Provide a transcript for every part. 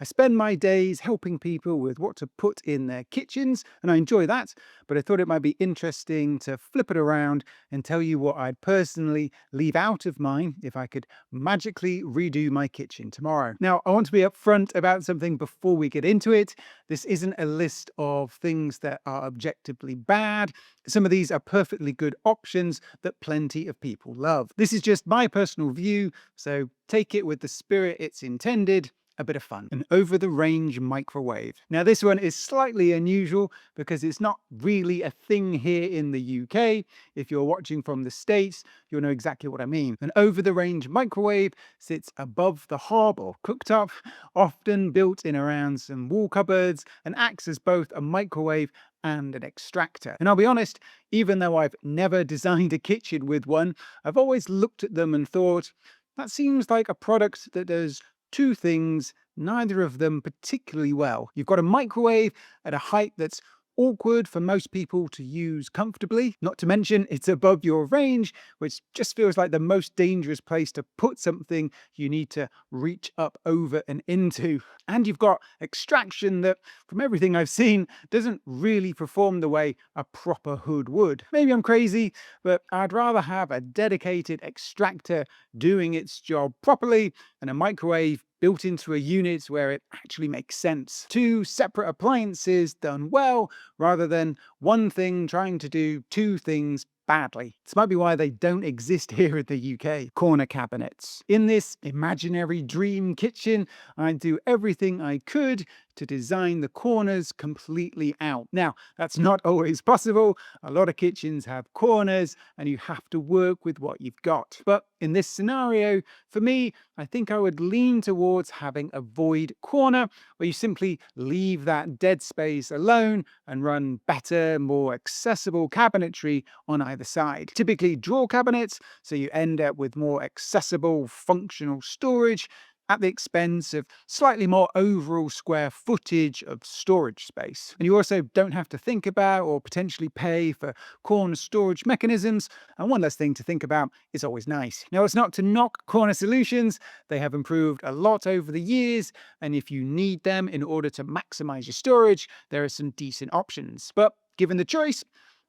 I spend my days helping people with what to put in their kitchens, and I enjoy that, but I thought it might be interesting to flip it around and tell you what I'd personally leave out of mine if I could magically redo my kitchen tomorrow. Now, I want to be upfront about something before we get into it. This isn't a list of things that are objectively bad. Some of these are perfectly good options that plenty of people love. This is just my personal view, so take it with the spirit it's intended. A bit of fun. An over-the-range microwave. Now this one is slightly unusual because it's not really a thing here in the UK. If you're watching from the States, you'll know exactly what I mean. An over-the-range microwave sits above the hob or cooktop, often built in around some wall cupboards, and acts as both a microwave and an extractor. And I'll be honest, even though I've never designed a kitchen with one, I've always looked at them and thought, that seems like a product that does two things, neither of them particularly well. You've got a microwave at a height that's awkward for most people to use comfortably. Not to mention it's above your range, which just feels like the most dangerous place to put something you need to reach up over and into. And you've got extraction that, from everything I've seen, doesn't really perform the way a proper hood would. Maybe I'm crazy, but I'd rather have a dedicated extractor doing its job properly and a microwave built into a unit where it actually makes sense. Two separate appliances done well, rather than one thing trying to do two things badly. This might be why they don't exist here in the UK. Corner cabinets. In this imaginary dream kitchen, I'd do everything I could to design the corners completely out. Now, that's not always possible. A lot of kitchens have corners and you have to work with what you've got. But in this scenario, for me, I think I would lean towards having a void corner where you simply leave that dead space alone and run better, more accessible cabinetry on either side. Typically drawer cabinets, so you end up with more accessible, functional storage at the expense of slightly more overall square footage of storage space. And you also don't have to think about or potentially pay for corner storage mechanisms, and one less thing to think about is always nice. Now, it's not to knock corner solutions. They have improved a lot over the years, and if you need them in order to maximize your storage, there are some decent options. But given the choice,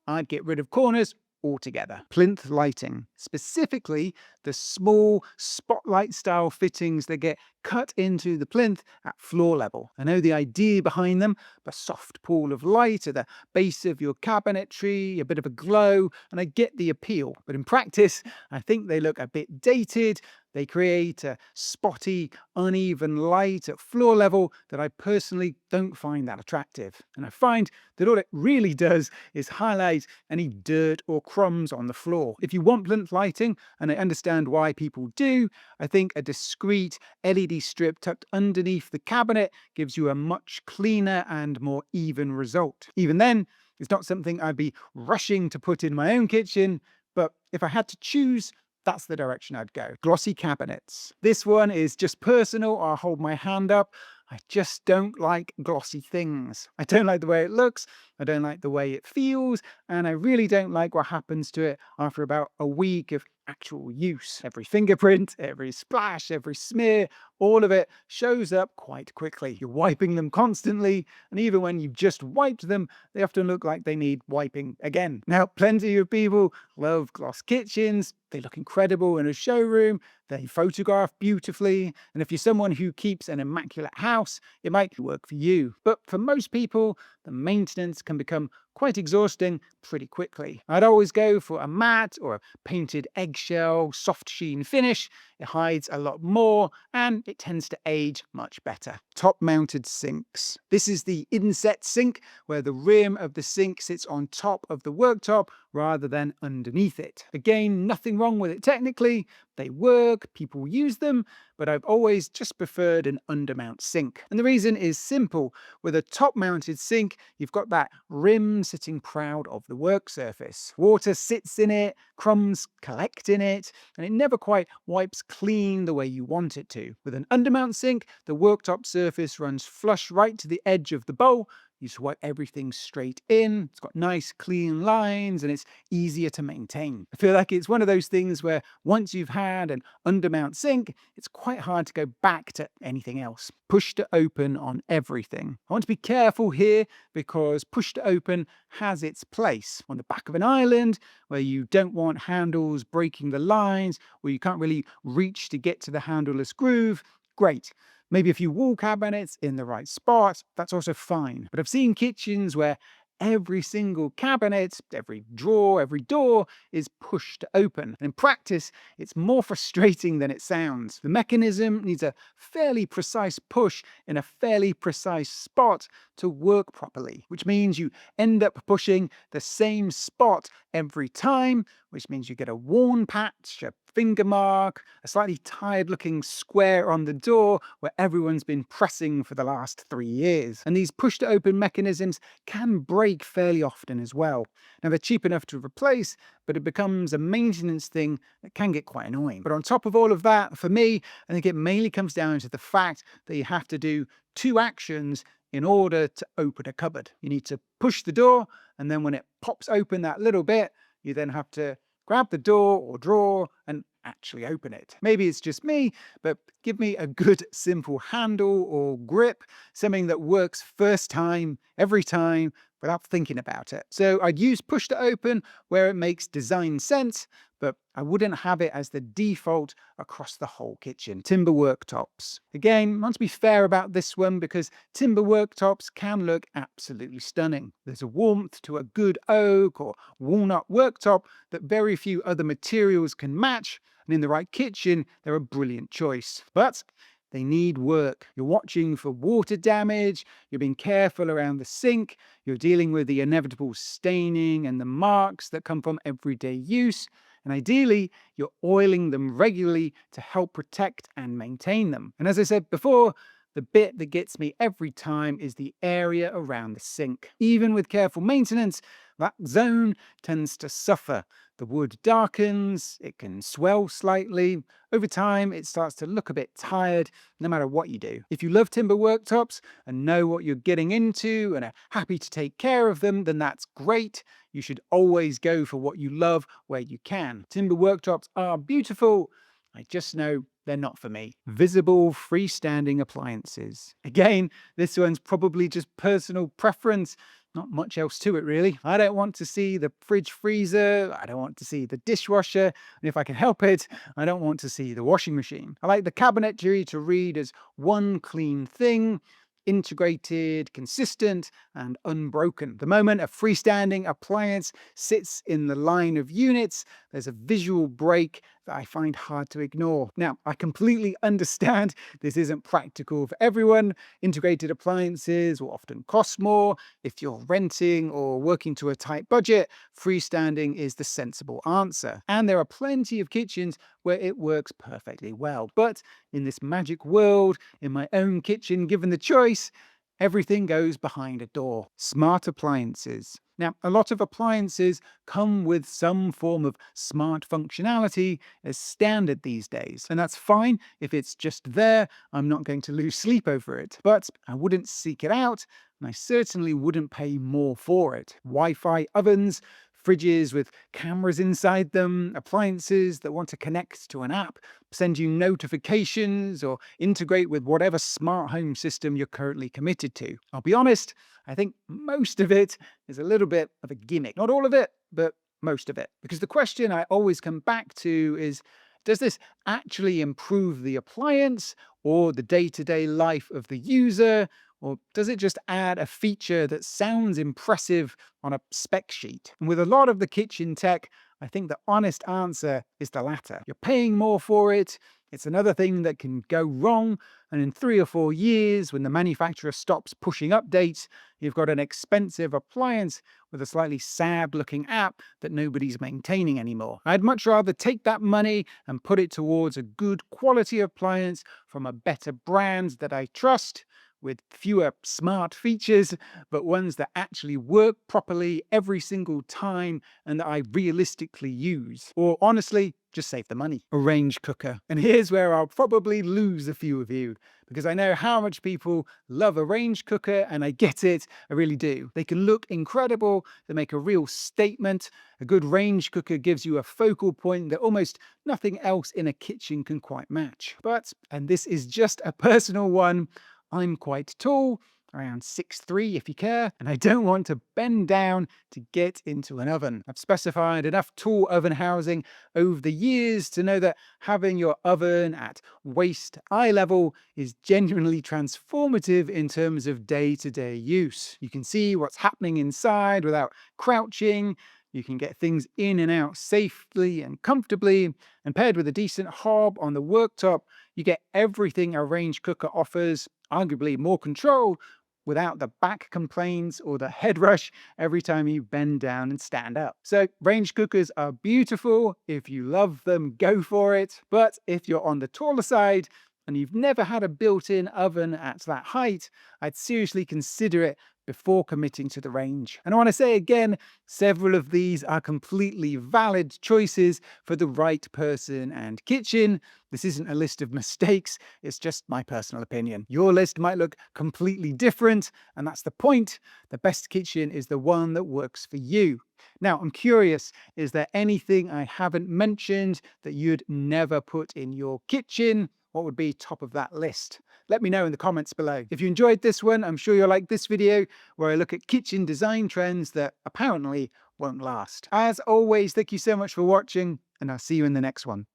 I'd get rid of corners altogether. Plinth lighting, specifically the small spotlight style fittings that get cut into the plinth at floor level. I know the idea behind them, a soft pool of light at the base of your cabinetry, a bit of a glow, and I get the appeal. But in practice, I think they look a bit dated. They create a spotty, uneven light at floor level that I personally don't find that attractive. And I find that all it really does is highlight any dirt or crumbs on the floor. If you want plinth lighting, and I understand why people do, I think a discrete LED strip tucked underneath the cabinet gives you a much cleaner and more even result. Even then, it's not something I'd be rushing to put in my own kitchen, but if I had to choose, that's the direction I'd go. Glossy cabinets. This one is just personal. I'll hold my hand up. I just don't like glossy things. I don't like the way it looks, I don't like the way it feels, and I really don't like what happens to it after about a week of actual use. Every fingerprint, every splash, every smear, all of it shows up quite quickly. You're wiping them constantly, and even when you've just wiped them, they often look like they need wiping again. Now, plenty of people love gloss kitchens. They look incredible in a showroom. They photograph beautifully. And if you're someone who keeps an immaculate house, it might work for you. But for most people, the maintenance can become quite exhausting pretty quickly. I'd always go for a matte or a painted eggshell, soft sheen finish. It hides a lot more and it tends to age much better. Top-mounted sinks. This is the inset sink where the rim of the sink sits on top of the worktop rather than underneath it. Again, nothing wrong with it technically. They work, people use them, but I've always just preferred an undermount sink. And the reason is simple. With a top-mounted sink, you've got that rim sitting proud of the work surface. Water sits in it, crumbs collect in it, and it never quite wipes clean the way you want it to. With an undermount sink, the worktop surface runs flush right to the edge of the bowl. You swipe everything straight in. It's got nice, clean lines, and it's easier to maintain. I feel like it's one of those things where once you've had an undermount sink, it's quite hard to go back to anything else. Push to open on everything. I want to be careful here because push to open has its place. On the back of an island where you don't want handles breaking the lines, where you can't really reach to get to the handleless groove, great. Maybe a few wall cabinets in the right spot, that's also fine. But I've seen kitchens where every single cabinet, every drawer, every door is pushed open. And in practice, it's more frustrating than it sounds. The mechanism needs a fairly precise push in a fairly precise spot to work properly, which means you end up pushing the same spot every time, which means you get a worn patch, a finger mark, a slightly tired-looking square on the door where everyone's been pressing for the last 3 years. And these push-to-open mechanisms can break fairly often as well. Now, they're cheap enough to replace, but it becomes a maintenance thing that can get quite annoying. But on top of all of that, for me, I think it mainly comes down to the fact that you have to do 2 actions in order to open a cupboard. You need to push the door, and then when it pops open that little bit, you then have to grab the door or drawer and actually open it. Maybe it's just me, but give me a good simple handle or grip, something that works first time, every time, without thinking about it. So I'd use push to open where it makes design sense, but I wouldn't have it as the default across the whole kitchen. Timber worktops. Again, I want to be fair about this one because timber worktops can look absolutely stunning. There's a warmth to a good oak or walnut worktop that very few other materials can match, and in the right kitchen, they're a brilliant choice. But they need work. You're watching for water damage, you're being careful around the sink, you're dealing with the inevitable staining and the marks that come from everyday use, and ideally, you're oiling them regularly to help protect and maintain them. And as I said before, the bit that gets me every time is the area around the sink. Even with careful maintenance, that zone tends to suffer. The wood darkens, it can swell slightly. Over time, it starts to look a bit tired, no matter what you do. If you love timber worktops and know what you're getting into and are happy to take care of them, then that's great. You should always go for what you love where you can. Timber worktops are beautiful. I just know they're not for me. Visible freestanding appliances. Again, this one's probably just personal preference. Not much else to it, really. I don't want to see the fridge freezer. I don't want to see the dishwasher. And if I can help it, I don't want to see the washing machine. I like the cabinetry to read as one clean thing, integrated, consistent, and unbroken. The moment a freestanding appliance sits in the line of units, there's a visual break that I find hard to ignore. Now, I completely understand this isn't practical for everyone. Integrated appliances will often cost more. If you're renting or working to a tight budget, freestanding is the sensible answer. And there are plenty of kitchens where it works perfectly well. But in this magic world, in my own kitchen, given the choice, everything goes behind a door. Smart appliances. Now, a lot of appliances come with some form of smart functionality as standard these days. And that's fine if it's just there. I'm not going to lose sleep over it. But I wouldn't seek it out, and I certainly wouldn't pay more for it. Wi-Fi ovens, fridges with cameras inside them, appliances that want to connect to an app, send you notifications, or integrate with whatever smart home system you're currently committed to. I'll be honest, I think most of it is a little bit of a gimmick. Not all of it, but most of it. Because the question I always come back to is, does this actually improve the appliance or the day-to-day life of the user? Or does it just add a feature that sounds impressive on a spec sheet? And with a lot of the kitchen tech, I think the honest answer is the latter. You're paying more for it. It's another thing that can go wrong. And in 3 or 4 years, when the manufacturer stops pushing updates, you've got an expensive appliance with a slightly sad-looking app that nobody's maintaining anymore. I'd much rather take that money and put it towards a good quality appliance from a better brand that I trust, with fewer smart features, but ones that actually work properly every single time and that I realistically use. Or honestly, just save the money. A range cooker. And here's where I'll probably lose a few of you, because I know how much people love a range cooker, and I get it, I really do. They can look incredible, they make a real statement. A good range cooker gives you a focal point that almost nothing else in a kitchen can quite match. But, and this is just a personal one, I'm quite tall, around 6'3" if you care, and I don't want to bend down to get into an oven. I've specified enough tall oven housing over the years to know that having your oven at waist eye level is genuinely transformative in terms of day-to-day use. You can see what's happening inside without crouching. You can get things in and out safely and comfortably, and paired with a decent hob on the worktop, you get everything a range cooker offers, arguably more control, without the back complaints or the head rush every time you bend down and stand up. So range cookers are beautiful. If you love them, go for it. But if you're on the taller side and you've never had a built-in oven at that height, I'd seriously consider it before committing to the range. And I want to say again, several of these are completely valid choices for the right person and kitchen. This isn't a list of mistakes, it's just my personal opinion. Your list might look completely different, and that's the point. The best kitchen is the one that works for you. Now, I'm curious, is there anything I haven't mentioned that you'd never put in your kitchen? What would be top of that list? Let me know in the comments below. If you enjoyed this one, I'm sure you'll like this video where I look at kitchen design trends that apparently won't last. As always, thank you so much for watching, and I'll see you in the next one.